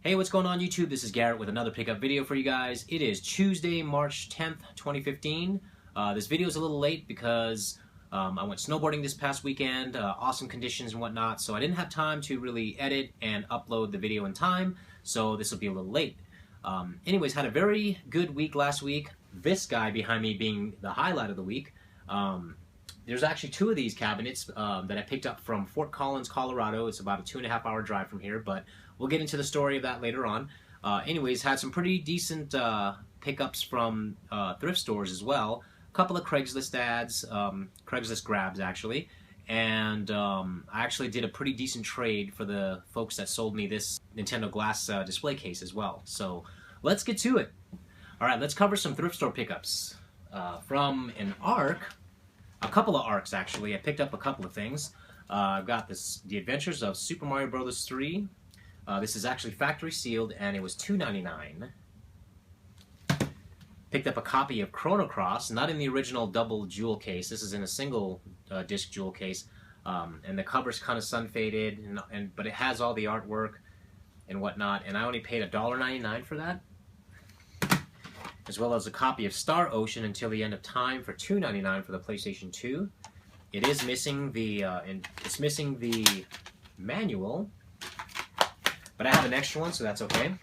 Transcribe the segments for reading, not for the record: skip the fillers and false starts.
Hey, what's going on YouTube? This is Garrett with another pickup video for you guys. It is Tuesday, March 10th, 2015. This video is a little late because I went snowboarding this past weekend, awesome conditions and whatnot, so I didn't have time to really edit and upload the video in time, so this will be a little late. Anyways, had a very good week last week. This guy behind me being the highlight of the week. There's actually two of these cabinets that I picked up from Fort Collins, Colorado. It's about a 2.5-hour drive from here, but we'll get into the story of that later on. Anyways, had some pretty decent pickups from thrift stores as well. A couple of Craigslist ads, Craigslist grabs actually, and I actually did a pretty decent trade for the folks that sold me this Nintendo Glass display case as well. So let's get to it. All right, let's cover some thrift store pickups. From an ARC, a couple of ARCs actually. I picked up a couple of things. I've got The Adventures of Super Mario Bros. 3. This is actually factory sealed and it was $2.99. Picked up a copy of Chrono Cross, not in the original double jewel case. This is in a single disc jewel case, and the cover's kind of sun faded, but it has all the artwork and whatnot. And I only paid $1.99 for that, as well as a copy of Star Ocean Until the End of Time for $2.99 for the PlayStation 2. It is missing the manual, but I have an extra one, so that's okay.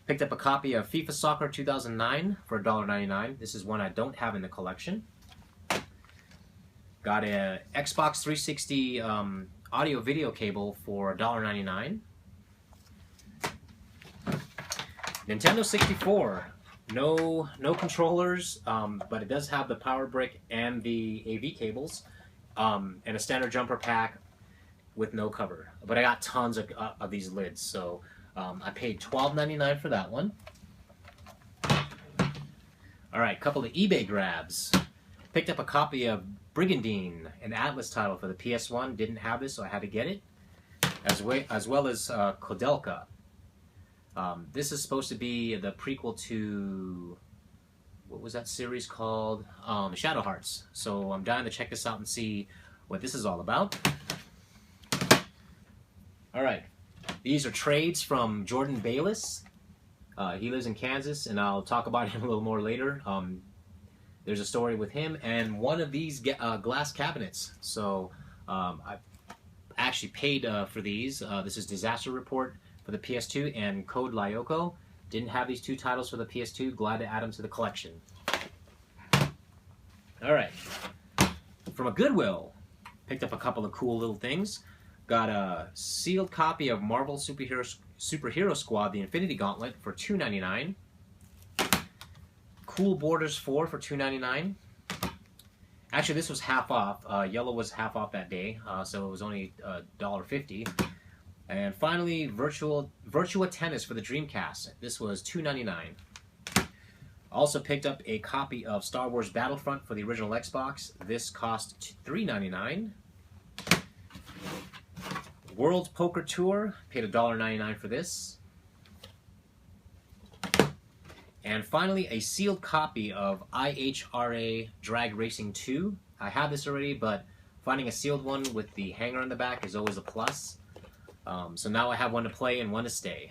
Picked up a copy of FIFA Soccer 2009 for $1.99. This is one I don't have in the collection. Got a Xbox 360 audio-video cable for $1.99. Nintendo 64. No controllers, but it does have the power brick and the AV cables, and a standard jumper pack with no cover. But I got tons of these lids, so I paid $12.99 for that one. Alright, couple of eBay grabs. Picked up a copy of Brigandine, an Atlas title for the PS1. Didn't have this, so I had to get it. As well as Kodelka. This is supposed to be the prequel to, what was that series called? Shadow Hearts. So I'm dying to check this out and see what this is all about. Alright, these are trades from Jordan Bayless. He lives in Kansas, and I'll talk about him a little more later. There's a story with him and one of these glass cabinets. So I actually paid for these. This is Disaster Report for the PS2 and Code Lyoko. Didn't have these two titles for the PS2. Glad to add them to the collection. Alright. From a Goodwill, picked up a couple of cool little things. Got a sealed copy of Marvel Superhero Squad, the Infinity Gauntlet for $2.99. Cool Borders 4 for $2.99. Actually, this was half off. Yellow was half off that day, so it was only $1.50. And finally, Virtua Tennis for the Dreamcast. This was $2.99. Also picked up a copy of Star Wars Battlefront for the original Xbox. This cost $3.99. World Poker Tour, paid $1.99 for this. And finally, a sealed copy of IHRA Drag Racing 2. I have this already, but finding a sealed one with the hanger on the back is always a plus. So now I have one to play and one to stay.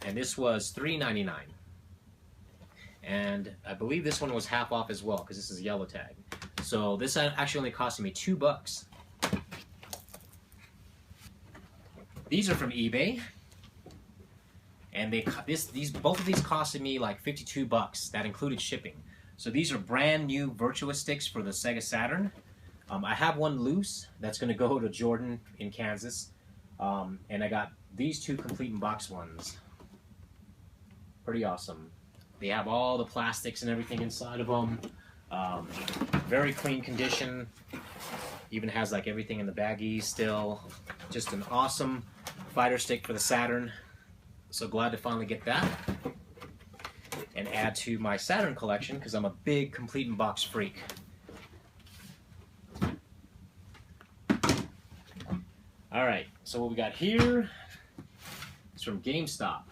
And this was $3.99. And I believe this one was half off as well, because this is a yellow tag. So this actually only costed me $2. These are from eBay, and both of these costed me like $52. That included shipping. So these are brand new Virtua sticks for the Sega Saturn. I have one loose that's going to go to Jordan in Kansas, and I got these two complete in box ones. Pretty awesome. They have all the plastics and everything inside of them. Very clean condition. Even has like everything in the baggies still. Just an awesome fighter stick for the Saturn. So glad to finally get that and add to my Saturn collection because I'm a big complete in box freak. Alright, so what we got here is from GameStop.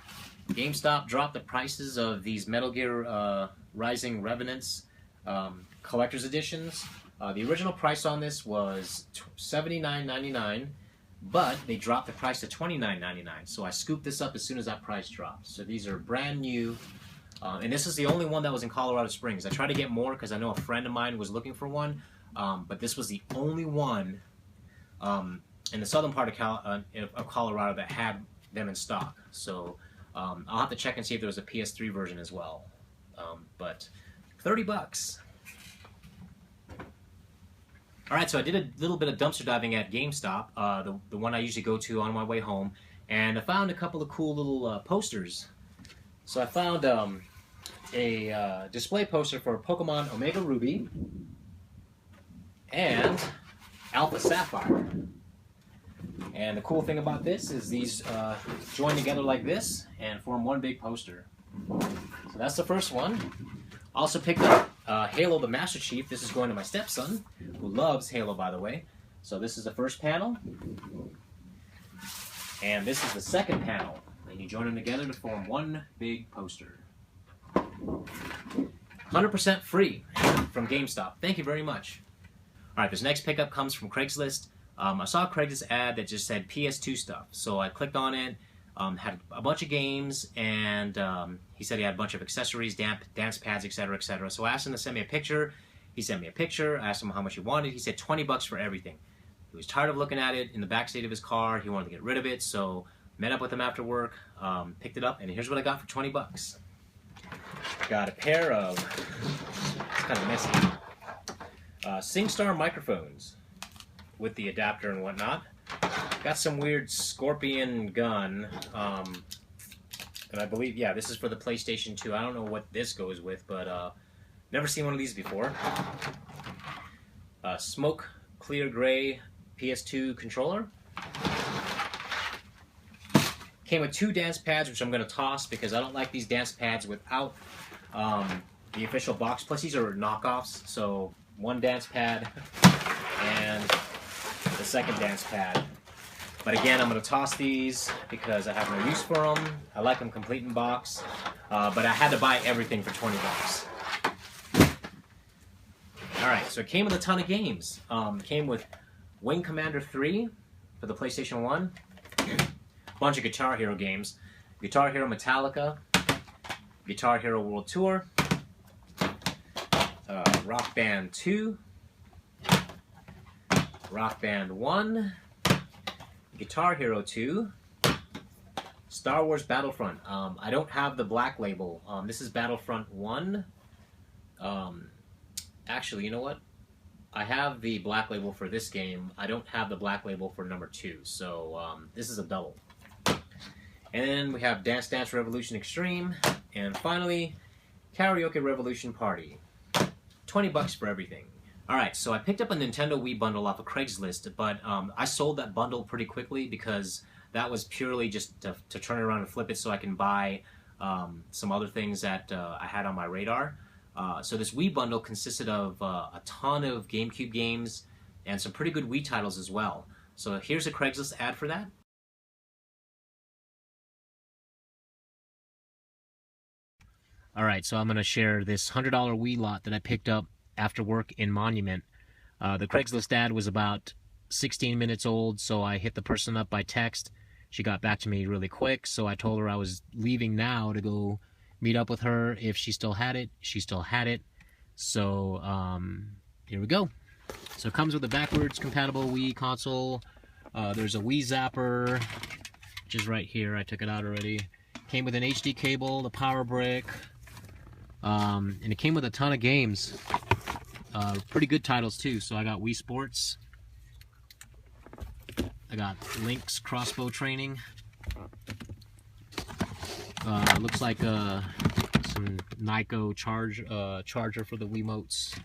GameStop dropped the prices of these Metal Gear Rising Revenants collector's editions. The original price on this was $79.99, but they dropped the price to $29.99. So I scooped this up as soon as that price dropped. So these are brand new, and this is the only one that was in Colorado Springs. I tried to get more because I know a friend of mine was looking for one, but this was the only one in the southern part of Colorado that had them in stock. So I'll have to check and see if there was a PS3 version as well. But $30. Alright, so I did a little bit of dumpster diving at GameStop, the one I usually go to on my way home, and I found a couple of cool little posters. So I found a display poster for Pokemon Omega Ruby and Alpha Sapphire. And the cool thing about this is these join together like this and form one big poster. So that's the first one. Also picked up Halo the Master Chief. This is going to my stepson, who loves Halo, by the way. So this is the first panel. And this is the second panel. And you join them together to form one big poster. 100% free from GameStop. Thank you very much. Alright, this next pickup comes from Craigslist. I saw a Craigslist ad that just said PS2 stuff. So I clicked on it. Had a bunch of games, and he said he had a bunch of accessories, dance pads, etc., etc. So I asked him to send me a picture. He sent me a picture. I asked him how much he wanted. He said $20 for everything. He was tired of looking at it in the backseat of his car. He wanted to get rid of it, so met up with him after work, picked it up, and here's what I got for $20. Got a pair of, it's kind of messy, SingStar microphones with the adapter and whatnot. Got some weird scorpion gun, and I believe, yeah, this is for the PlayStation 2. I don't know what this goes with, but never seen one of these before. Smoke clear gray PS2 controller. Came with 2 dance pads, which I'm going to toss because I don't like these dance pads without the official box. Plus, these are knockoffs, so 1 dance pad and the second dance pad. But again, I'm going to toss these because I have no use for them. I like them complete in box, but I had to buy everything for $20. Alright, so it came with a ton of games. It came with Wing Commander 3 for the PlayStation 1. A bunch of Guitar Hero games. Guitar Hero Metallica, Guitar Hero World Tour, Rock Band 2, Rock Band 1, Guitar Hero 2, Star Wars Battlefront. I don't have the black label. This is Battlefront 1. Actually, you know what? I have the black label for this game. I don't have the black label for number 2, so this is a double. And then we have Dance Dance Revolution Extreme, and finally, Karaoke Revolution Party. $20 for everything. Alright, so I picked up a Nintendo Wii bundle off of Craigslist, but I sold that bundle pretty quickly because that was purely just to turn it around and flip it so I can buy some other things that I had on my radar. So this Wii bundle consisted of a ton of GameCube games and some pretty good Wii titles as well. So here's a Craigslist ad for that. Alright, so I'm going to share this $100 Wii lot that I picked up after work in Monument. The Craigslist ad was about 16 minutes old, so I hit the person up by text. She got back to me really quick, so I told her I was leaving now to go meet up with her if she still had it. She still had it. So, here we go. So it comes with a backwards compatible Wii console. There's a Wii Zapper, which is right here. I took it out already. Came with an HD cable, the power brick, and it came with a ton of games. Pretty good titles too. So I got Wii Sports. I got Link's Crossbow Training. Looks like some Nyko charger for the Wiimotes.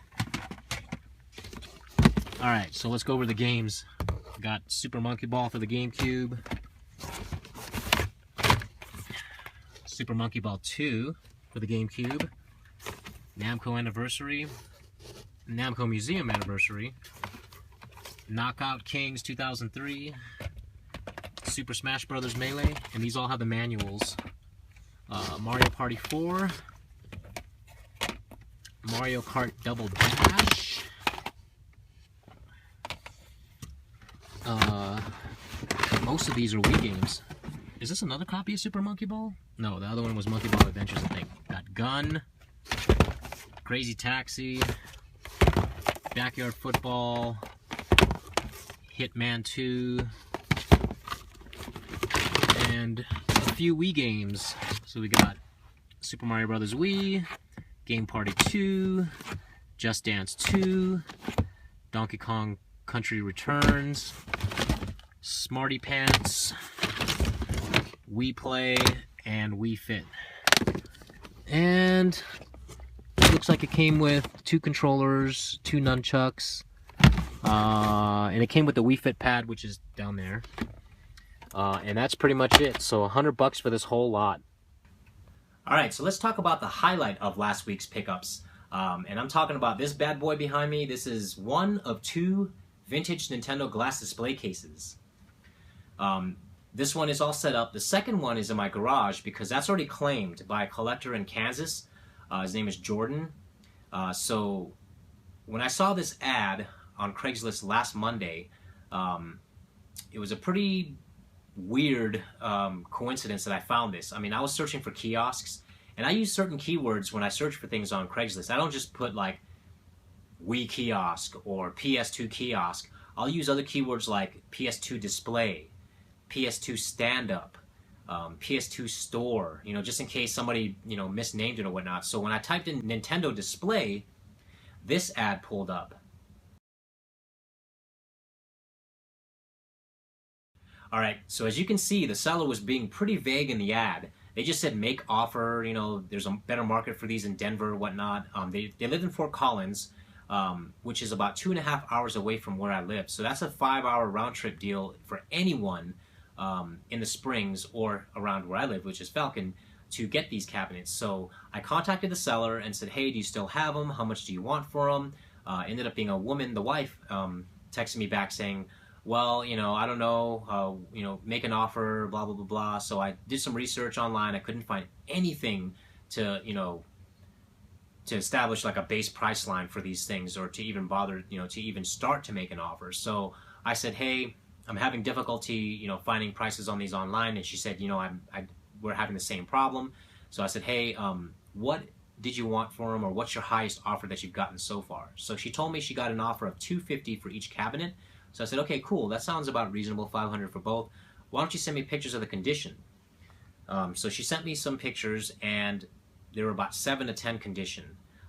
Alright, so let's go over the games. I got Super Monkey Ball for the GameCube. Super Monkey Ball 2 for the GameCube. Namco Anniversary. Namco Museum Anniversary. Knockout Kings 2003. Super Smash Bros. Melee. And these all have the manuals. Mario Party 4. Mario Kart Double Dash. most of these are Wii games. Is this another copy of Super Monkey Ball? No, the other one was Monkey Ball Adventures, I think. Got Gun, Crazy Taxi, Backyard Football, Hitman 2, and a few Wii games. So we got Super Mario Bros. Wii, Game Party 2, Just Dance 2, Donkey Kong Country Returns, Smarty Pants, Wii Play, and Wii Fit. And it looks like it came with 2 controllers, 2 nunchucks, and it came with the Wii Fit pad, which is down there. And that's pretty much it. So $100 for this whole lot. Alright, so let's talk about the highlight of last week's pickups. And I'm talking about this bad boy behind me. This is one of 2 vintage Nintendo glass display cases. This one is all set up. The second one is in my garage because that's already claimed by a collector in Kansas. His name is Jordan. So when I saw this ad on Craigslist last Monday, it was a pretty weird coincidence that I found this. I mean, I was searching for kiosks, and I use certain keywords when I search for things on Craigslist. I don't just put like Wii kiosk or PS2 kiosk. I'll use other keywords like PS2 display, PS2 stand-up, PS2 store, you know, just in case somebody, you know, misnamed it or whatnot. So when I typed in Nintendo display, this ad pulled up. Alright, so as you can see, the seller was being pretty vague in the ad. They just said make offer, you know, there's a better market for these in Denver or whatnot. They live in Fort Collins, which is about 2.5 hours away from where I live. So that's a 5-hour round trip deal for anyone in the Springs or around where I live, which is Falcon, to get these cabinets. So I contacted the seller and said, hey, do you still have them? How much do you want for them? Ended up being a woman, the wife, texted me back saying, well, you know, I don't know, you know, make an offer, blah, blah, blah, blah. So I did some research online. I couldn't find anything to, you know, to establish like a base price line for these things or to even bother, you know, to even start to make an offer. So I said, hey, I'm having difficulty, you know, finding prices on these online. And she said, you know, we're having the same problem. So I said, hey, what did you want for them, or what's your highest offer that you've gotten so far? So she told me she got an offer of $250 for each cabinet. So I said, okay, cool, that sounds about reasonable, $500 for both. Why don't you send me pictures of the condition? So she sent me some pictures, and they were about 7 to 10 condition.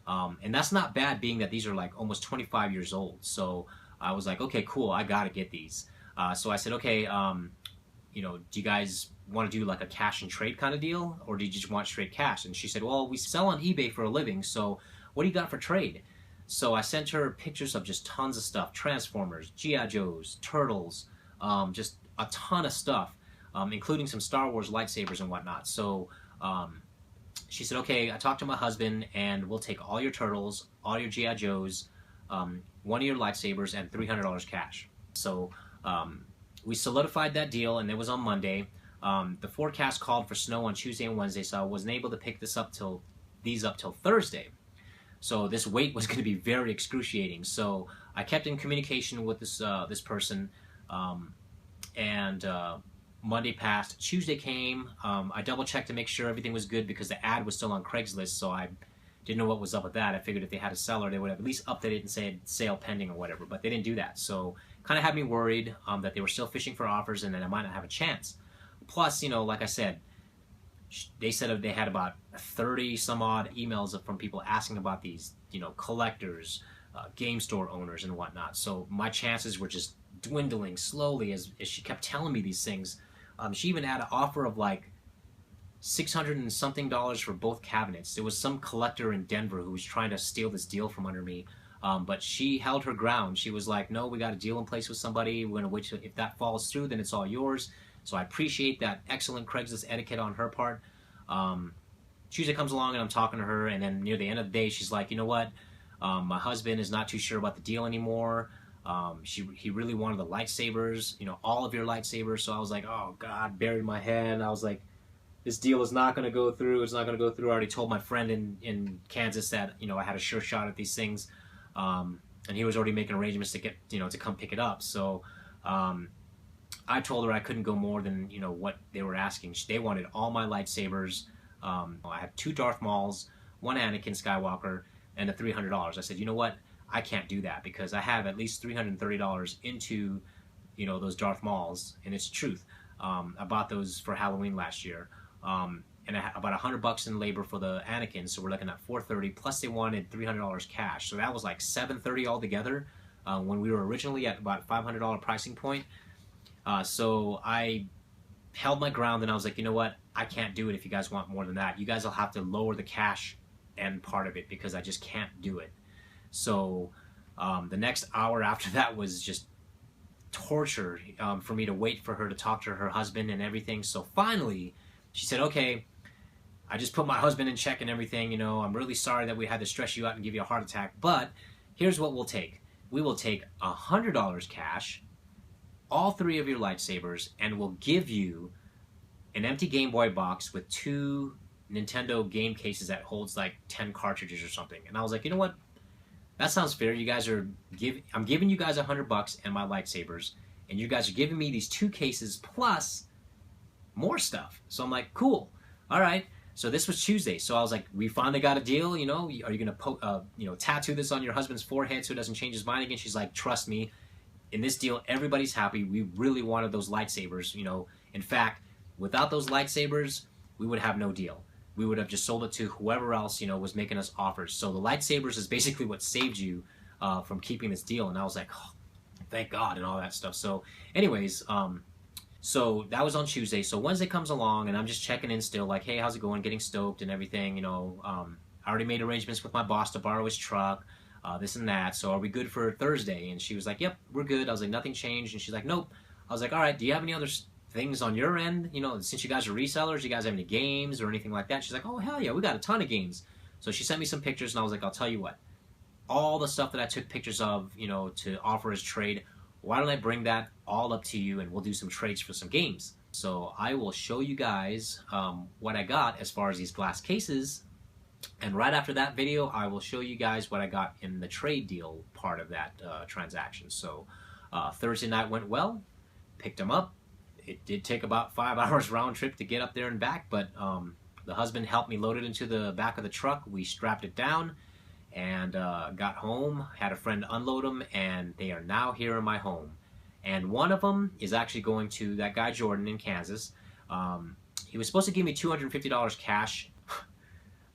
And that's not bad, being that these are like almost 25 years old. So I was like, okay, cool, I gotta get these. So I said, okay, you know, do you guys want to do like a cash and trade kind of deal, or do you just want straight cash? And she said, well, we sell on eBay for a living, so what do you got for trade? So I sent her pictures of just tons of stuff: Transformers, G.I. Joes, Turtles, just a ton of stuff, including some Star Wars lightsabers and whatnot. So she said, okay, I talked to my husband, and we'll take all your Turtles, all your G.I. Joes, one of your lightsabers, and $300 cash. So we solidified that deal, and it was on Monday. The forecast called for snow on Tuesday and Wednesday, so I wasn't able to pick these up till Thursday. So this wait was going to be very excruciating. So I kept in communication with this person, and Monday passed. Tuesday came. I double-checked to make sure everything was good because the ad was still on Craigslist, so I didn't know what was up with that. I figured if they had a seller, they would have at least updated it and said sale pending or whatever, but they didn't do that. So kind of had me worried that they were still fishing for offers and that I might not have a chance. Plus, you know, like I said, they said they had about 30 some odd emails from people asking about these, you know, collectors, game store owners and whatnot. So my chances were just dwindling slowly as she kept telling me these things. She even had an offer of like $600 and something for both cabinets. There was some collector in Denver who was trying to steal this deal from under me, but she held her ground. She was like, no, we got a deal in place with somebody. We're going to wait till, if that falls through, then it's all yours. So I appreciate that excellent Craigslist etiquette on her part. Tuesday comes along and I'm talking to her, and then near the end of the day she's like, you know what, my husband is not too sure about the deal anymore. He really wanted the lightsabers, you know, all of your lightsabers. So I was like, oh God, buried my head. I was like, this deal is not going to go through. It's not going to go through. I already told my friend in Kansas that, you know, I had a sure shot at these things, and he was already making arrangements to get, you know, to come pick it up. So I told her I couldn't go more than, you know, what they were asking. They wanted all my lightsabers. I have 2 Darth Mauls, 1 Anakin Skywalker, and a $300. I said, you know what? I can't do that because I have at least $330 into, you know, those Darth Mauls, and it's the truth. I bought those for Halloween last year, and about $100 in labor for the Anakin, so we're looking at $430. Plus, they wanted $300 cash, so that was like $730 altogether. When we were originally at about $500 pricing point. So I held my ground and I was like, you know what? I can't do it if you guys want more than that. You guys will have to lower the cash end part of it because I just can't do it. So the next hour after that was just torture for me to wait for her to talk to her husband and everything. So finally, she said, okay, I just put my husband in check and everything. You know, I'm really sorry that we had to stress you out and give you a heart attack, but here's what we'll take. We will take $100 cash, all 3 of your lightsabers, and we'll give you an empty Game Boy box with 2 Nintendo game cases that holds like 10 cartridges or something. And I was like, you know what? That sounds fair. You guys are I'm giving you guys $100 and my lightsabers, and you guys are giving me these 2 cases plus more stuff. So I'm like, cool. All right. So this was Tuesday. So I was like, we finally got a deal. You know, are you gonna tattoo this on your husband's forehead so he doesn't change his mind again? She's like, trust me. In this deal, everybody's happy. We really wanted those lightsabers. You know, in fact, without those lightsabers, we would have no deal. We would have just sold it to whoever else, you know, was making us offers. So the lightsabers is basically what saved you from keeping this deal. And I was like, oh, thank God, and all that stuff. So, anyways, so that was on Tuesday. So Wednesday comes along, and I'm just checking in still, like, hey, how's it going? Getting stoked and everything. You know, I already made arrangements with my boss to borrow his truck, this and that. So are we good for Thursday? And she was like, yep, we're good. I was like, nothing changed. And she's like, nope. I was like, all right, do you have any other things on your end? You know, since you guys are resellers, you guys have any games or anything like that? She's like, oh, hell yeah, we got a ton of games. So she sent me some pictures, and I was like, I'll tell you what. All the stuff that I took pictures of, you know, to offer as trade, why don't I bring that all up to you and we'll do some trades for some games. So I will show you guys what I got as far as these glass cases, and right after that video I will show you guys what I got in the trade deal part of that transaction. So Thursday night went well, picked them up. It did take about 5 hours round trip to get up there and back, but the husband helped me load it into the back of the truck. We strapped it down and got home, had a friend unload them, and they are now here in my home. And one of them is actually going to that guy Jordan in Kansas. He was supposed to give me $250 cash.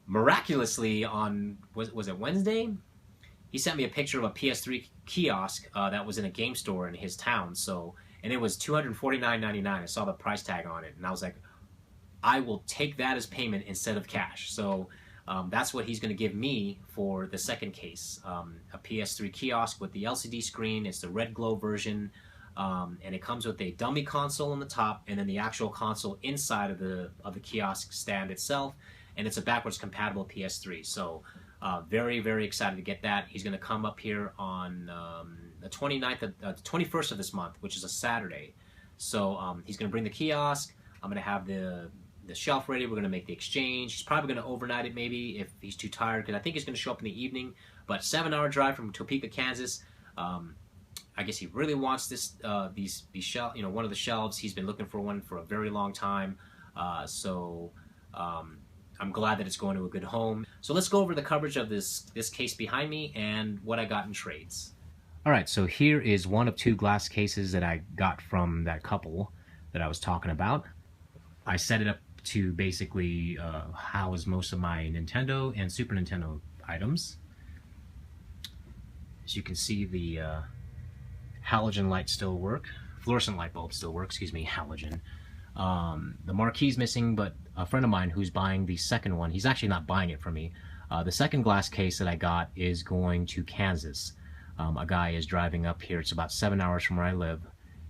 Miraculously on, was it Wednesday? He sent me a picture of a PS3 kiosk that was in a game store in his town. So, and it was $249.99. I saw the price tag on it, and I was like, I will take that as payment instead of cash. So that's what he's going to give me for the second case, a PS3 kiosk with the LCD screen. It's the red glow version, and it comes with a dummy console on the top, and then the actual console inside of the kiosk stand itself, and it's a backwards compatible PS3. So very, very excited to get that. He's going to come up here on the 21st of this month, which is a Saturday. So he's going to bring the kiosk. I'm going to have the shelf ready. We're going to make the exchange. He's probably going to overnight it maybe if he's too tired, because I think he's going to show up in the evening. But 7-hour drive from Topeka, Kansas. I guess he really wants this these shelf, one of the shelves. He's been looking for one for a very long time. So I'm glad that it's going to a good home. So let's go over the coverage of this case behind me and what I got in trades. All right, so here is one of 2 glass cases that I got from that couple that I was talking about. I set it up to basically house most of my Nintendo and Super Nintendo items. As you can see, the halogen lights still work. Fluorescent light bulbs still work, excuse me, halogen. The marquee's missing, but a friend of mine who's buying the second one, he's actually not buying it from me. The second glass case that I got is going to Kansas. A guy is driving up here. It's about 7 hours from where I live.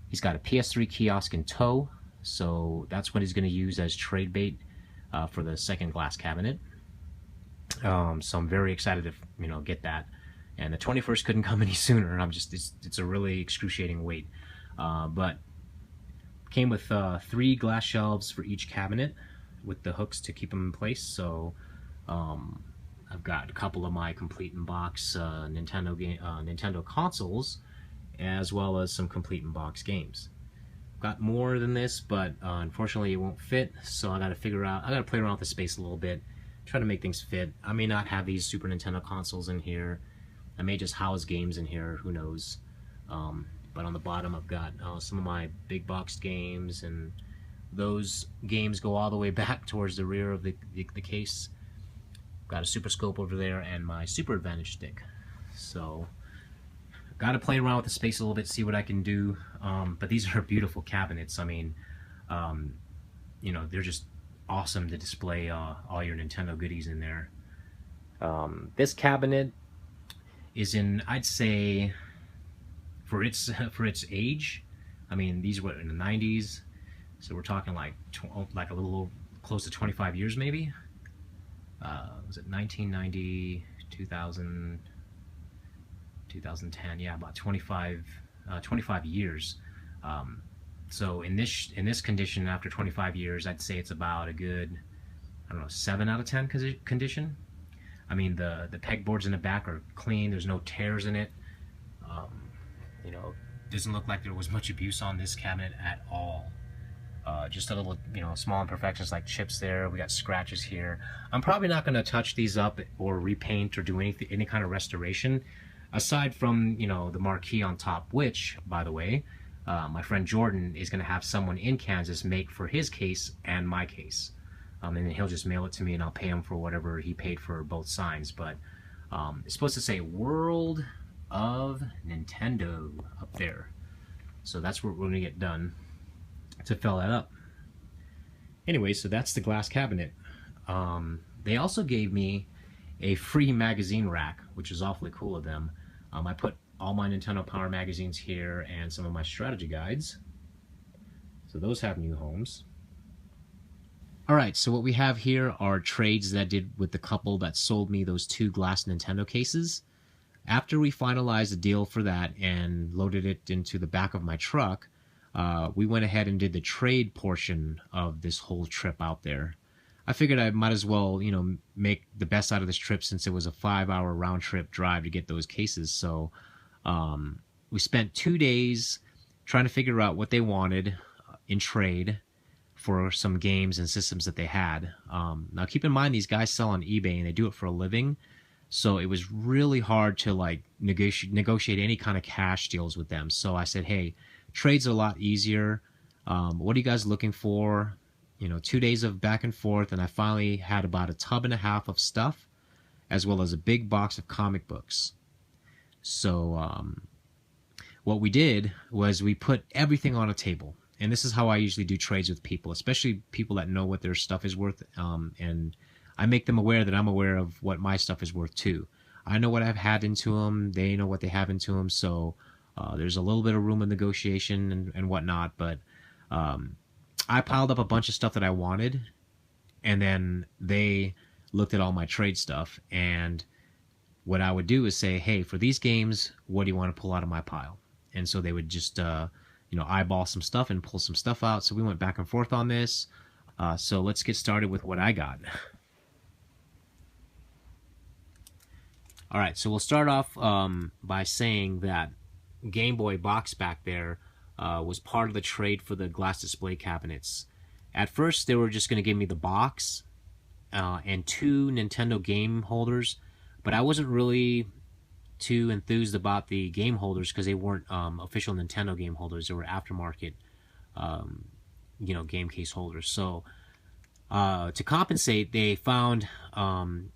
He's got a PS3 kiosk in tow. So that's what he's going to use as trade bait for the second glass cabinet. So I'm very excited to get that. And the 21st couldn't come any sooner. It's a really excruciating wait. But came with 3 glass shelves for each cabinet with the hooks to keep them in place. So I've got a couple of my complete in box Nintendo consoles, as well as some complete in box games. got more than this, but unfortunately it won't fit, so I gotta play around with the space a little bit, try to make things fit. I may not have these Super Nintendo consoles in here. I may just house games in here, who knows. But on the bottom I've got some of my big box games, and those games go all the way back towards the rear of the case. Got a Super Scope over there and my Super Advantage stick. So got to play around with the space a little bit, see what I can do. But these are beautiful cabinets. I mean, you know, they're just awesome to display all your Nintendo goodies in there. This cabinet is in, I'd say, for its age. I mean, these were in the 90s, so we're talking like a little close to 25 years maybe. Was it 1990, 2000, 2010? Yeah, about 25 years. So in this condition, after 25 years, I'd say it's about a good, I don't know, 7 out of 10 condition. I mean, the pegboards in the back are clean. There's no tears in it. You know, doesn't look like there was much abuse on this cabinet at all. Just a little, you know, small imperfections like chips there. We got scratches here. I'm probably not going to touch these up or repaint or do any kind of restoration, aside from, you know, the marquee on top, which, by the way, my friend Jordan is going to have someone in Kansas make for his case and my case. And then he'll just mail it to me, and I'll pay him for whatever he paid for both signs. But it's supposed to say World of Nintendo up there. So that's what we're going to get done to fill that up. Anyway, so that's the glass cabinet. They also gave me a free magazine rack, which is awfully cool of them. I put all my Nintendo Power magazines here and some of my strategy guides. So those have new homes. Alright, so what we have here are trades that I did with the couple that sold me those 2 glass Nintendo cases. After we finalized the deal for that and loaded it into the back of my truck, we went ahead and did the trade portion of this whole trip out there. I figured I might as well, you know, make the best out of this trip, since it was a 5-hour round trip drive to get those cases. So we spent 2 days trying to figure out what they wanted in trade for some games and systems that they had. Now keep in mind, these guys sell on eBay and they do it for a living, so it was really hard to like negotiate any kind of cash deals with them. So I said, hey, trades are a lot easier. What are you guys looking for? You know, 2 days of back and forth, and I finally had about a tub and a half of stuff, as well as a big box of comic books. So what we did was we put everything on a table. And this is how I usually do trades with people, especially people that know what their stuff is worth. And I make them aware that I'm aware of what my stuff is worth too. I know what I've had into them. They know what they have into them. So there's a little bit of room of negotiation and whatnot. But I piled up a bunch of stuff that I wanted. And then they looked at all my trade stuff. And what I would do is say, hey, for these games, what do you want to pull out of my pile? And so they would just... you know, eyeball some stuff and pull some stuff out. So we went back and forth on this. So let's get started with what I got. All right, so we'll start off by saying that Game Boy box back there was part of the trade for the glass display cabinets. At first, they were just going to give me the box and 2 Nintendo game holders, but I wasn't really too enthused about the game holders because they weren't official Nintendo game holders. They were aftermarket, you know, game case holders. So to compensate, they found an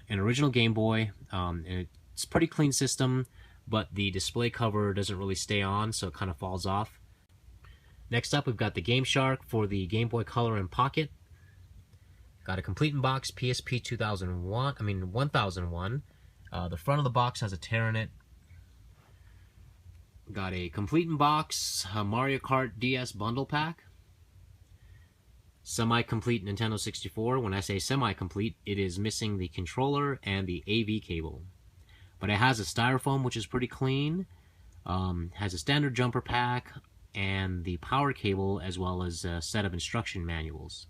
original Game Boy. And it's a pretty clean system, but the display cover doesn't really stay on, so it kind of falls off. Next up, we've got the Game Shark for the Game Boy Color and Pocket. Got a complete in box PSP 1001. The front of the box has a tear in it. Got a complete in box Mario Kart DS bundle pack. Semi-complete Nintendo 64. When I say semi-complete, it is missing the controller and the AV cable. But it has a styrofoam, which is pretty clean. Has a standard jumper pack and the power cable, as well as a set of instruction manuals.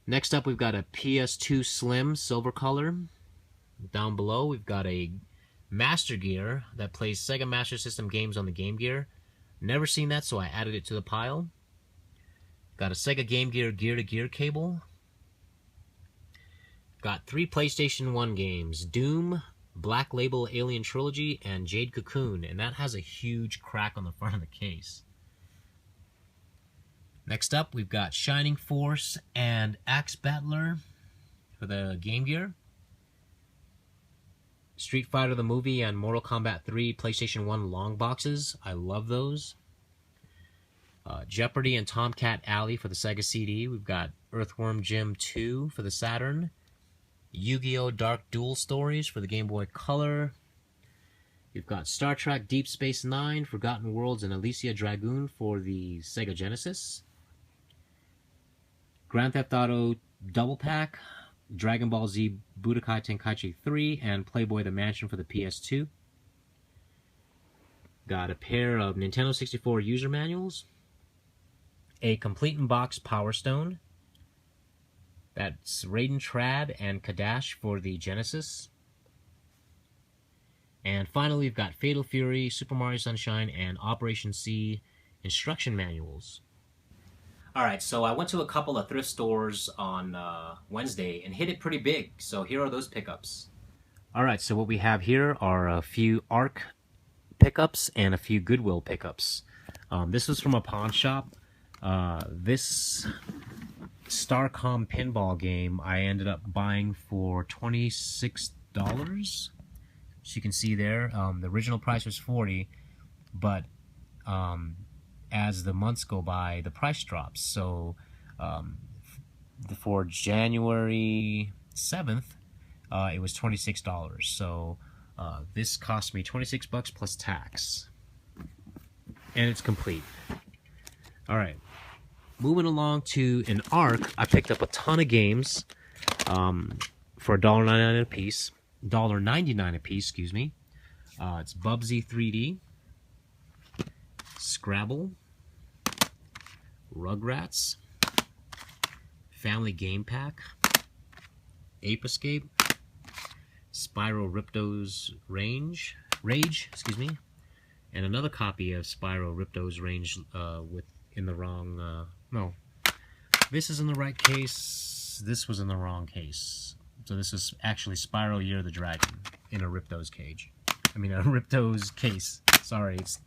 Next up, we've got a PS2 Slim silver color. Down below, we've got a Master Gear that plays Sega Master System games on the Game Gear. Never seen that, so I added it to the pile. Got a Sega Game Gear gear-to-gear cable. Got 3 PlayStation 1 games, Doom, Black Label Alien Trilogy, and Jade Cocoon, and that has a huge crack on the front of the case. Next up, we've got Shining Force and Axe Battler for the Game Gear. Street Fighter the movie and Mortal Kombat 3 PlayStation 1 long boxes. I love those. Jeopardy and Tomcat Alley for the Sega CD. We've got Earthworm Jim 2 for the Saturn. Yu-Gi-Oh! Dark Duel Stories for the Game Boy Color. We've got Star Trek Deep Space Nine, Forgotten Worlds, and Elysia Dragoon for the Sega Genesis. Grand Theft Auto Double Pack, Dragon Ball Z Budokai Tenkaichi 3, and Playboy the Mansion for the PS2. Got a pair of Nintendo 64 user manuals. A complete in box Power Stone. That's Raiden Trad and Kadash for the Genesis. And finally, we've got Fatal Fury, Super Mario Sunshine, and Operation C instruction manuals. Alright, so I went to a couple of thrift stores on Wednesday and hit it pretty big. So here are those pickups. Alright, so what we have here are a few ARC pickups and a few Goodwill pickups. This was from a pawn shop. This Starcom pinball game I ended up buying for $26. As you can see there, the original price was $40, but as the months go by, the price drops. So for January 7th, it was $26. So this cost me $26 plus tax, and it's complete. All right. Moving along to an ARC, I picked up a ton of games for $1.99 a piece. $1.99 a piece, excuse me. It's Bubsy 3D, Scrabble, Rugrats, Family Game Pack, Ape Escape, Spyro Ripto's Rage, excuse me, and another copy of Spyro Ripto's Range in the wrong. No, this is in the right case. This was in the wrong case. So this is actually Spyro Year the Dragon in a Ripto's cage. I mean, a Ripto's case. Sorry, it's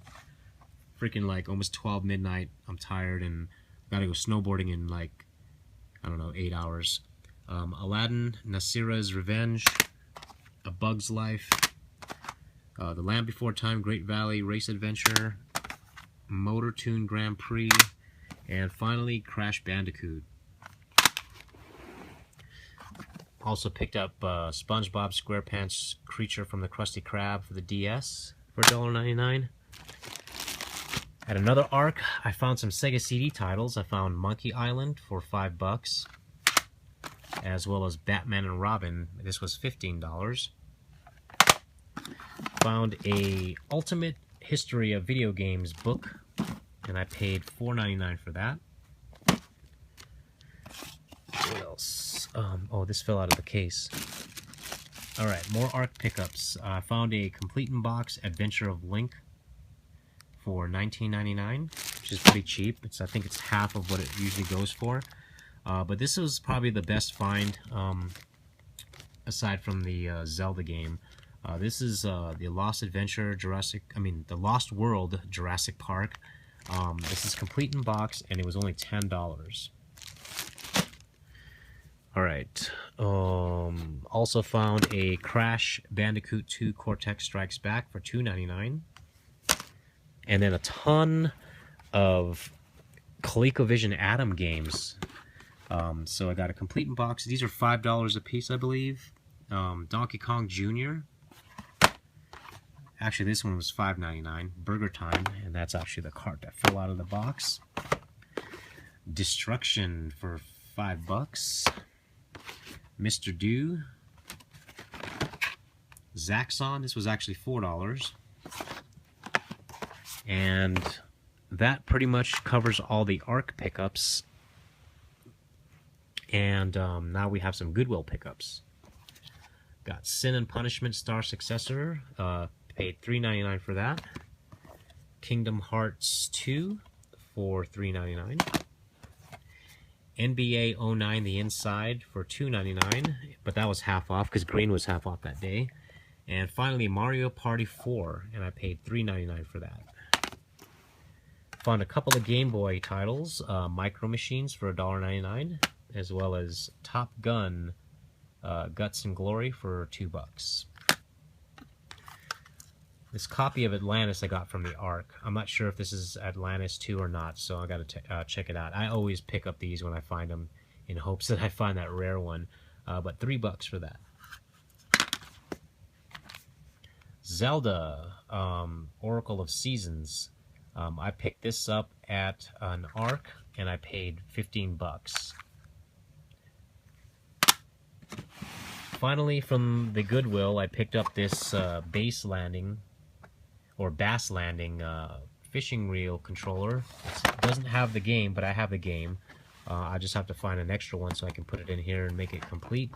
freaking like almost 12 midnight. I'm tired and gotta go snowboarding in like, I don't know, 8 hours. Aladdin, Nasira's Revenge, A Bug's Life, The Land Before Time, Great Valley Race Adventure, Motor Tune Grand Prix, and finally Crash Bandicoot. Also picked up SpongeBob SquarePants Creature from the Krusty Krab for the DS for $1.99. At another ARC, I found some Sega CD titles. I found Monkey Island for $5, as well as Batman and Robin. This was $15. Found a Ultimate History of Video Games book, and I paid $4.99 for that. What else? Oh, this fell out of the case. Alright, more ARC pickups. I found a Complete in Box Adventure of Link for $19.99, which is pretty cheap. I think it's half of what it usually goes for. But this was probably the best find, aside from the Zelda game. This is the Lost World Jurassic Park. This is complete in box, and it was only $10. Alright. Also found a Crash Bandicoot 2 Cortex Strikes Back for $2.99. And then a ton of ColecoVision Atom games. So I got a complete in box. These are $5 a piece, I believe. Donkey Kong Jr. Actually, this one was $5.99. Burger Time, and that's actually the cart that fell out of the box. Destruction for $5. Mr. Do. Zaxxon, this was actually $4. And that pretty much covers all the ARC pickups. And now we have some Goodwill pickups. Got Sin and Punishment Star Successor. Paid $3.99 for that. Kingdom Hearts 2 for $3.99. NBA 09 The Inside for $2.99, but that was half off because green was half off that day. And finally, Mario Party 4, and I paid $3.99 for that. Found a couple of Game Boy titles, Micro Machines for $1.99, as well as Top Gun Guts and Glory for $2. This copy of Atlantis I got from the Ark. I'm not sure if this is Atlantis 2 or not, so I got to check it out. I always pick up these when I find them in hopes that I find that rare one, but $3 for that. Zelda, Oracle of Seasons. I picked this up at an Ark, and I paid $15. Finally, from the Goodwill, I picked up this Bass Landing fishing reel controller. It doesn't have the game, but I have the game. I just have to find an extra one so I can put it in here and make it complete.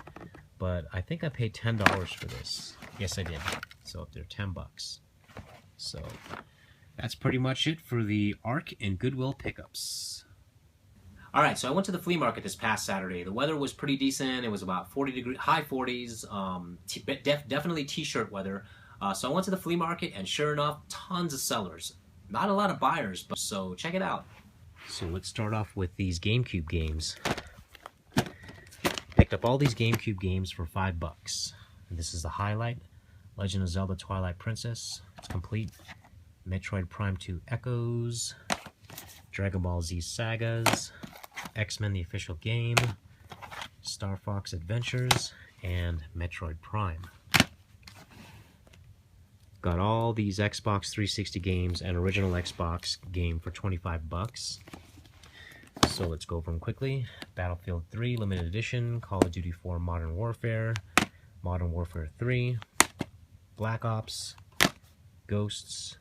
But I think I paid $10 for this. Yes, I did. So they're $10. So that's pretty much it for the Ark and Goodwill pickups. All right, so I went to the flea market this past Saturday. The weather was pretty decent. It was about 40 degrees, high 40s, definitely t-shirt weather. So I went to the flea market, and sure enough, tons of sellers. Not a lot of buyers, but so check it out. So let's start off with these GameCube games. Picked up all these GameCube games for $5. And this is the highlight. Legend of Zelda Twilight Princess. It's complete. Metroid Prime 2 Echoes. Dragon Ball Z Sagas. X-Men the Official Game. Star Fox Adventures. And Metroid Prime. Got all these Xbox 360 games and original Xbox game for $25. So let's go over them quickly. Battlefield 3 Limited Edition, Call of Duty 4 Modern Warfare, Modern Warfare 3, Black Ops, Ghosts,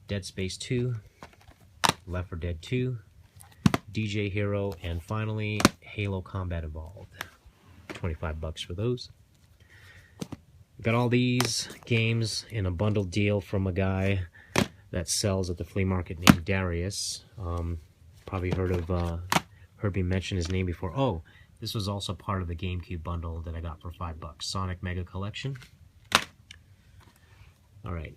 Dead Space 2, Left 4 Dead 2, DJ Hero, and finally Halo Combat Evolved. $25 for those. Got all these games in a bundled deal from a guy that sells at the flea market named Darius. Probably heard me mention his name before. Oh, this was also part of the GameCube bundle that I got for $5. Sonic Mega Collection. All right.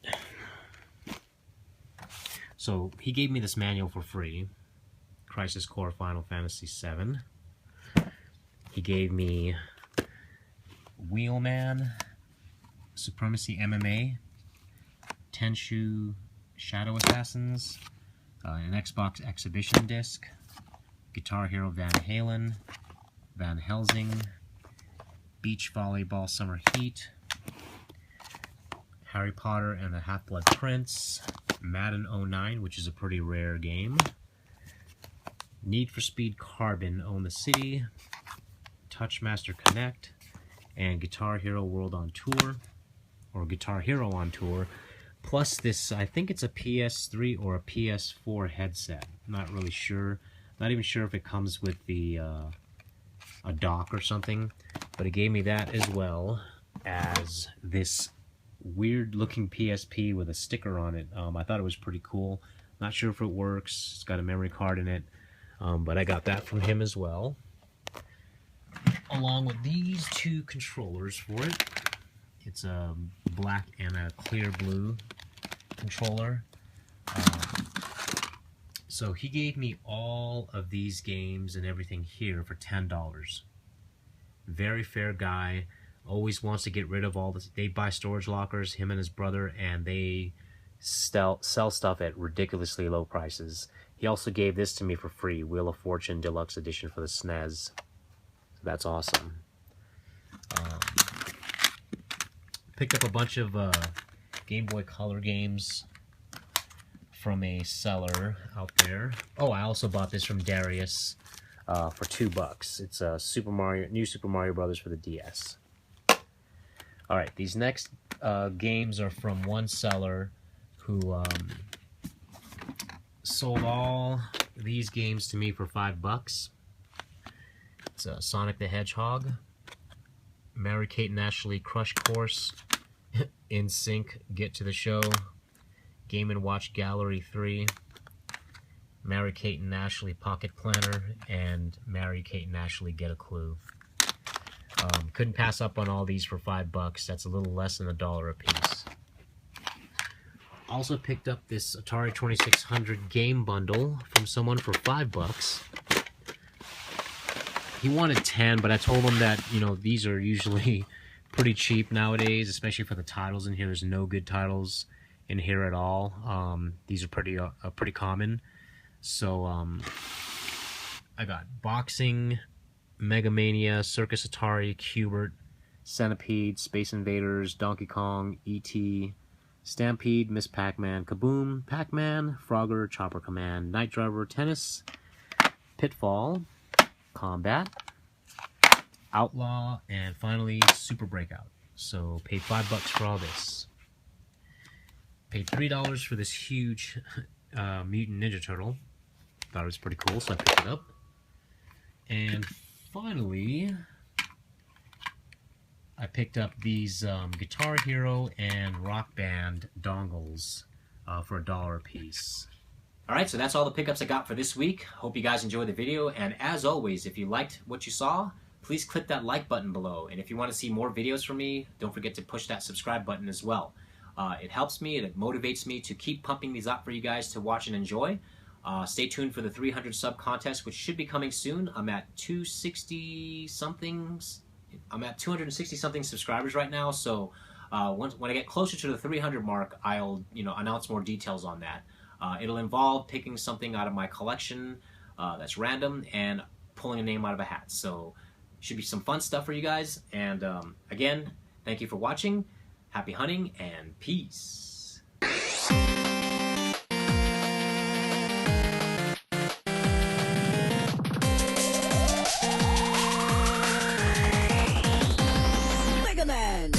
So he gave me this manual for free. Crisis Core Final Fantasy VII. He gave me Wheelman, Supremacy MMA, Tenshu Shadow Assassins, an Xbox Exhibition disc, Guitar Hero Van Halen, Van Helsing, Beach Volleyball Summer Heat, Harry Potter and the Half-Blood Prince, Madden 09, which is a pretty rare game, Need for Speed Carbon Own the City, Touchmaster Connect, and Guitar Hero World on Tour, or Guitar Hero on Tour, plus this, I think it's a PS3 or a PS4 headset. I'm not really sure. Not even sure if it comes with the a dock or something, but it gave me that as well as this weird looking PSP with a sticker on it. I thought it was pretty cool. Not sure if it works. It's got a memory card in it, but I got that from him as well, along with these two controllers for it. It's a black and a clear blue controller. So he gave me all of these games and everything here for $10. Very fair guy. Always wants to get rid of all this. They buy storage lockers, him and his brother, and they sell stuff at ridiculously low prices. He also gave this to me for free, Wheel of Fortune Deluxe Edition for the SNES. That's awesome. Picked up a bunch of Game Boy Color games from a seller out there. Oh, I also bought this from Darius for $2. It's a new Super Mario Brothers for the DS. All right, these next games are from one seller who sold all these games to me for $5. It's Sonic the Hedgehog, Mary Kate and Ashley Crush Course, In Sync, Get to the Show, Game & Watch Gallery 3, Mary Kate and Ashley Pocket Planner, and Mary Kate and Ashley Get a Clue. Couldn't pass up on all these for $5. That's a little less than $1 a piece. Also picked up this Atari 2600 game bundle from someone for $5. He wanted 10, but I told him that, you know, these are usually pretty cheap nowadays, especially for the titles in here. There's no good titles in here at all. These are pretty common. So I got Boxing, Mega Mania, Circus Atari, Cubert, Centipede, Space Invaders, Donkey Kong, E.T., Stampede, Miss Pac-Man, Kaboom, Pac-Man, Frogger, Chopper Command, Night Driver, Tennis, Pitfall, Combat, Outlaw, and finally Super Breakout. So paid $5 for all this. Paid $3 for this huge Mutant Ninja Turtle. Thought it was pretty cool, so I picked it up. And finally, I picked up these Guitar Hero and Rock Band dongles for $1 a piece. Alright, so that's all the pickups I got for this week. Hope you guys enjoyed the video, and as always, if you liked what you saw, please click that like button below. And if you want to see more videos from me, don't forget to push that subscribe button as well. It helps me, it motivates me to keep pumping these out for you guys to watch and enjoy. Stay tuned for the 300 sub contest, which should be coming soon. I'm at 260 something subscribers right now, so when I get closer to the 300 mark, I'll announce more details on that. It'll involve picking something out of my collection that's random and pulling a name out of a hat. So should be some fun stuff for you guys. And again, thank you for watching. Happy hunting and peace. Mega Man!